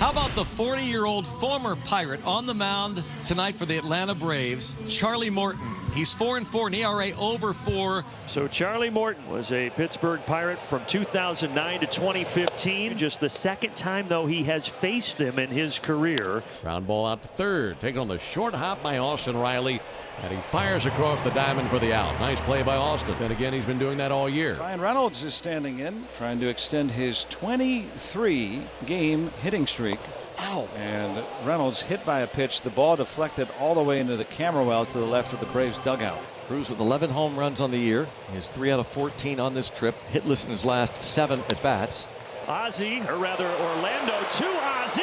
How about the 40-year-old former Pirate on the mound tonight for the Atlanta Braves, Charlie Morton. He's 4-4, an ERA over 4. So Charlie Morton was a Pittsburgh Pirate from 2009 to 2015. Just the second time, though, he has faced them in his career. Ground ball out to third. Taken on the short hop by Austin Riley. And he fires across the diamond for the out. Nice play by Austin. And again, he's been doing that all year. Ryan Reynolds is standing in, trying to extend his 23-game hitting streak. Ow. And Reynolds hit by a pitch. The ball deflected all the way into the camera well to the left of the Braves dugout. Cruz with 11 home runs on the year. He has 3 out of 14 on this trip. Hitless in his last 7 at-bats. Ozzie, or rather Orlando to Ozzie.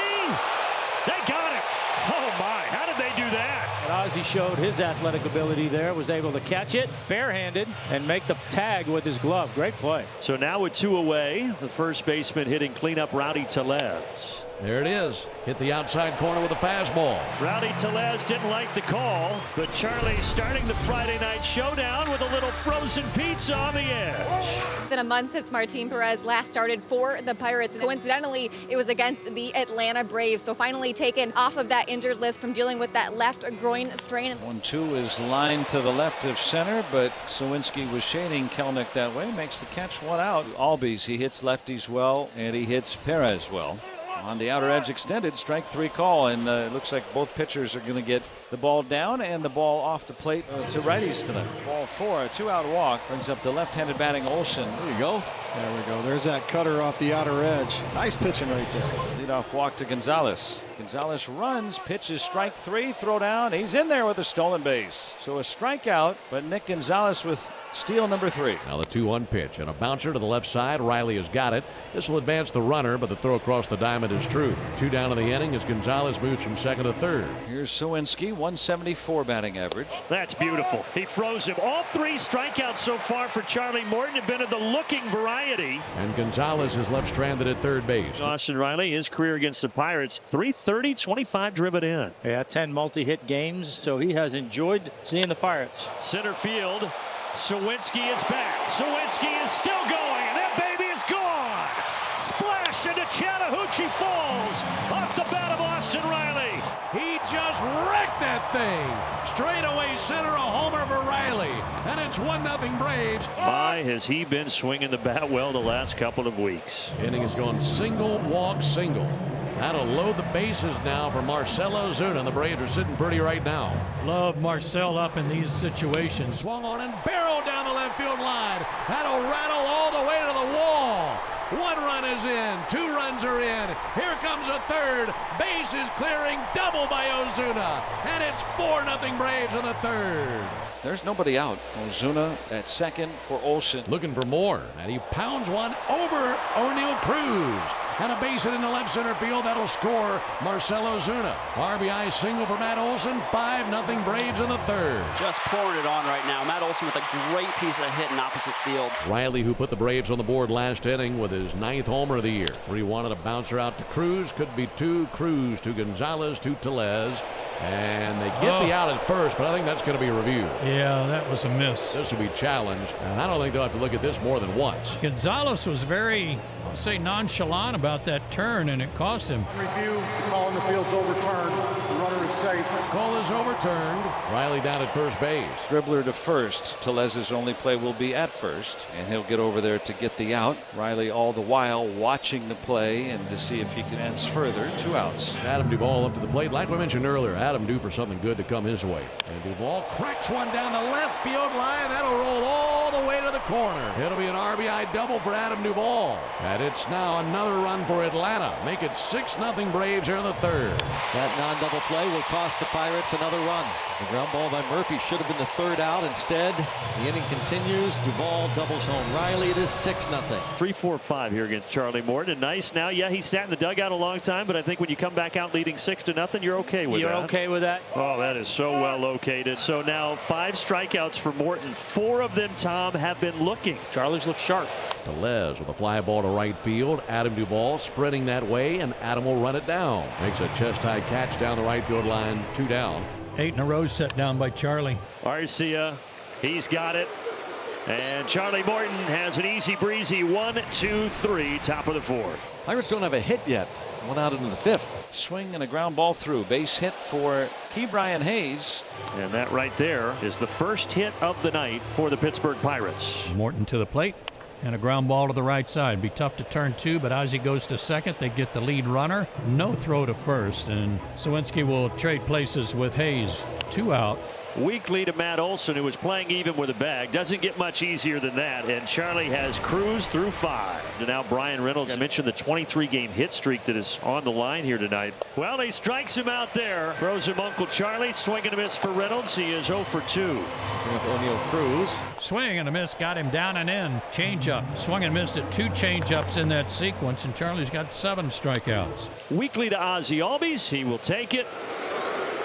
They got it. Oh, my. How did they do that? And Ozzie showed his athletic ability there, was able to catch it barehanded and make the tag with his glove. Great play. So now with 2 away, the first baseman hitting cleanup Rowdy Tellez. There it is. Hit the outside corner with a fastball. Rowdy Tellez didn't like the call, but Charlie starting the Friday night showdown with a little frozen pizza on the edge. It's been a month since Martin Perez last started for the Pirates. Coincidentally, it was against the Atlanta Braves, so finally taken off of that injured list from dealing with that left groin strain. 1-2 is lined to the left of center, but Sawinski was shading Kelnick that way. Makes the catch, 1 out. Albies, he hits lefties well, and he hits Perez well. On the outer edge extended, strike 3 call, and it looks like both pitchers are going to get the ball down and the ball off the plate to righties tonight. Ball 4, a 2-out walk brings up the left-handed batting Olsen. There you go. There we go. There's that cutter off the outer edge. Nice pitching right there. Leadoff walk to Gonzalez. Gonzalez runs, pitches strike 3, throw down. He's in there with a stolen base. So a strikeout, but Nick Gonzalez with steal number 3. Now the 2-1 pitch and a bouncer to the left side. Riley has got it. This will advance the runner, but the throw across the diamond is true. 2 down in the inning as Gonzalez moves from second to third. Here's Sawinski, 174 batting average. That's beautiful. He throws him. All 3 strikeouts so far for Charlie Morton have been of the looking variety. And Gonzalez is left stranded at third base. Austin Riley, his career against the Pirates, 330, 25 driven in. Yeah, 10 multi-hit games, so he has enjoyed seeing the Pirates. Center field, Sawinski is back. Sawinski is still going, and that baby is gone. Splash into Chattahoochee Falls off the bat of Austin Riley. He just wrecked that thing. Straightaway center, a homer for Riley. And it's 1-0 Braves. My, has he been swinging the bat well the last couple of weeks. Inning has gone single, walk, single. That'll load the bases now for Marcell Ozuna. The Braves are sitting pretty right now. Love Marcell up in these situations. Swung on and barreled down the left field line. That'll rattle all the way to the wall. 1 run is in. 2 runs are in. Here comes a third. Base is clearing. Double by Ozuna. And it's 4-0 Braves in the third. There's nobody out. Ozuna at second for Olsen. Looking for more. And he pounds one over O'Neal Cruz. And a base hit in the left center field. That'll score Marcell Ozuna. RBI single for Matt Olson. 5-0 Braves in the third. Just pouring it on right now. Matt Olson with a great piece of hit in opposite field. Riley, who put the Braves on the board last inning with his 9th homer of the year, where he wanted a bouncer out to Cruz. Could be 2. Cruz to Gonzalez to Tellez. And they get the out at first, but I think that's going to be reviewed. Yeah, that was a miss. This will be challenged, and I don't think they'll have to look at this more than once. Gonzalez was very, I'll say, nonchalant about that turn, and it cost him. Review, the call in the field's overturned. The runner is safe. Call is overturned. Riley down at first base. Dribbler to first. Tellez's only play will be at first, and he'll get over there to get the out. Riley all the while watching the play and to see if he can advance further. 2 outs. Adam Duvall up to the plate. Like we mentioned earlier, Adam due for something good to come his way. And Duvall cracks one down the left field line. That'll roll all the way to the corner. It'll be an RBI double for Adam Duvall. And it's now another run for Atlanta. Make it 6-0 Braves here in the third. That non-double play will cost the Pirates another run. The ground ball by Murphy should have been the 3rd out. Instead, the inning continues. Duvall doubles home Riley. It is 6-0. 3-4-5 here against Charlie Morton. And nice now. Yeah, he sat in the dugout a long time, but I think when you come back out leading 6-0, you're okay with that. You're okay with that? Oh, that is so well located. So now 5 strikeouts for Morton. 4 of them, Tom, have been looking. Charlie's look sharp. Tellez with a fly ball to right field. Adam Duvall sprinting that way, and Adam will run it down. Makes a chest-high catch down the right field line. 2 down. 8 in a row set down by Charlie. Arcia, he's got it. And Charlie Morton has an easy breezy 1-2-3, top of the fourth. Pirates don't have a hit yet. One out into the fifth. Swing and a ground ball through. Base hit for Ke'Bryan Hayes. And that right there is the first hit of the night for the Pittsburgh Pirates. Morton to the plate. And a ground ball to the right side. Be tough to turn two, but as he goes to second, they get the lead runner. No throw to first, and Suwinski will trade places with Hayes. 2 out. Weekly to Matt Olson, who was playing even with a bag. Doesn't get much easier than that. And Charlie has cruised through 5. And now Brian Reynolds. I mentioned the 23-game hit streak that is on the line here tonight. Well, he strikes him out there. Throws him Uncle Charlie. Swing and a miss for Reynolds. He is 0 for 2. O'Neill Cruz. Swing and a miss got him down and in. Changeup. Swung and missed at 2 changeups in that sequence, and Charlie's got 7 strikeouts. Weekly to Ozzie Albies. He will take it.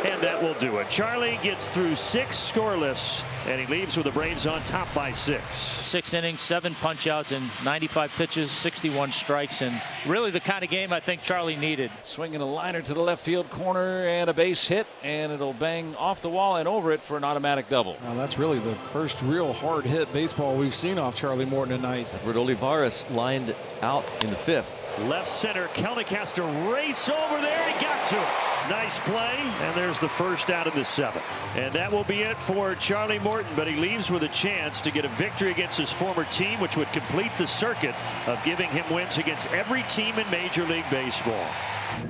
And that will do it. Charlie gets through 6 scoreless, and he leaves with the Braves on top by 6. 6 innings, 7 punch-outs, and 95 pitches, 61 strikes, and really the kind of game I think Charlie needed. Swinging a liner to the left field corner and a base hit, and it'll bang off the wall and over it for an automatic double. Now that's really the first real hard hit baseball we've seen off Charlie Morton tonight. Edward Olivares lined out in the 5th. Left center, Kelnick has to race over there. He got to it. Nice play, and there's the first out of the 7th. And that will be it for Charlie Morton, but he leaves with a chance to get a victory against his former team, which would complete the circuit of giving him wins against every team in Major League Baseball.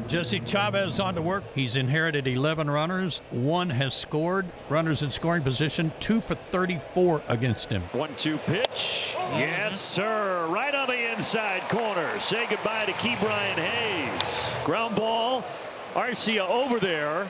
Jesse Chavez on to work. He's inherited 11 runners. 1 has scored. Runners in scoring position, 2 for 34 against him. 1-2 pitch. Yes, sir. Right on the inside corner. Say goodbye to Ke'Bryan Hayes. Ground ball. Arcia over there.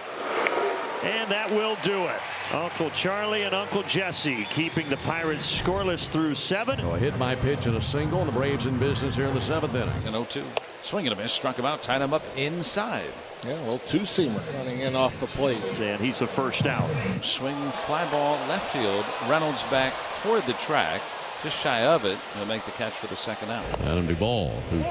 And that will do it. Uncle Charlie and Uncle Jesse keeping the Pirates scoreless through 7. So a hit by pitch and a single, and the Braves in business here in the 7th inning. An 0-2. Swing and a miss. Struck him out. Tied him up inside. Yeah, a little two-seamer running in off the plate. And he's the first out. Swing, fly ball, left field. Reynolds back toward the track. Just shy of it. He'll make the catch for the 2nd out. Adam Duvall, who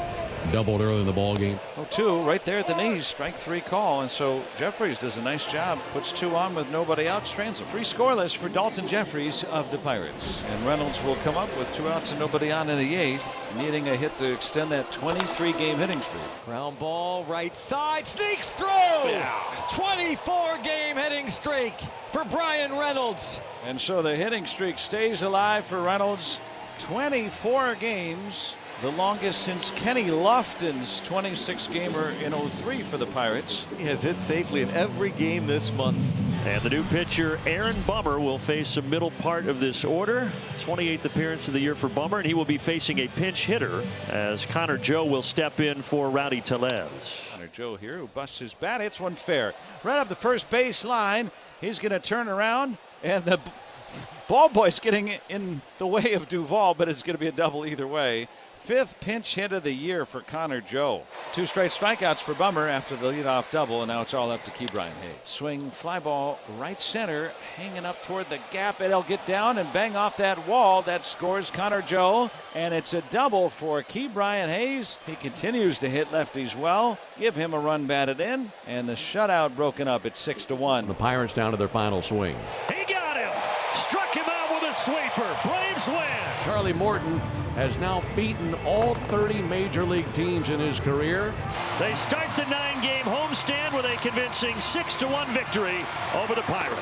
doubled early in the ball game. 0-2 right there at the knees. Strike 3 call. And so Jeffries does a nice job. Puts 2 on with nobody out. Strands him. 3 scoreless for Dalton Jeffries of the Pirates. And Reynolds will come up with 2 outs and nobody on in the 8th, needing a hit to extend that 23-game hitting streak. Ground ball right side, sneaks through. 24-game hitting streak for Brian Reynolds. And so the hitting streak stays alive for Reynolds. 24 games. The longest since Kenny Lofton's 26-gamer in 03 for the Pirates. He has hit safely in every game this month. And the new pitcher, Aaron Bummer, will face the middle part of this order. 28th appearance of the year for Bummer, and he will be facing a pinch hitter as Connor Joe will step in for Rowdy Tellez. Connor Joe here, who busts his bat. Hits one fair. Right up the first base line. He's going to turn around, and the ball boy's getting in the way of Duvall, but it's going to be a double either way. 5th pinch hit of the year for Connor Joe. 2 straight strikeouts for Bummer after the leadoff double, and now it's all up to Ke'Bryan Hayes. Swing, fly ball, right center, hanging up toward the gap. It'll get down and bang off that wall. That scores Connor Joe, and it's a double for Ke'Bryan Hayes. He continues to hit lefties well. Give him a run batted in, and the shutout broken up at 6-1. The Pirates down to their final swing. He got him. Struck him out with a sweeper. Braves win. Charlie Morton has now beaten all 30 major league teams in his career. They start the 9-game homestand with a convincing 6-1 victory over the Pirates.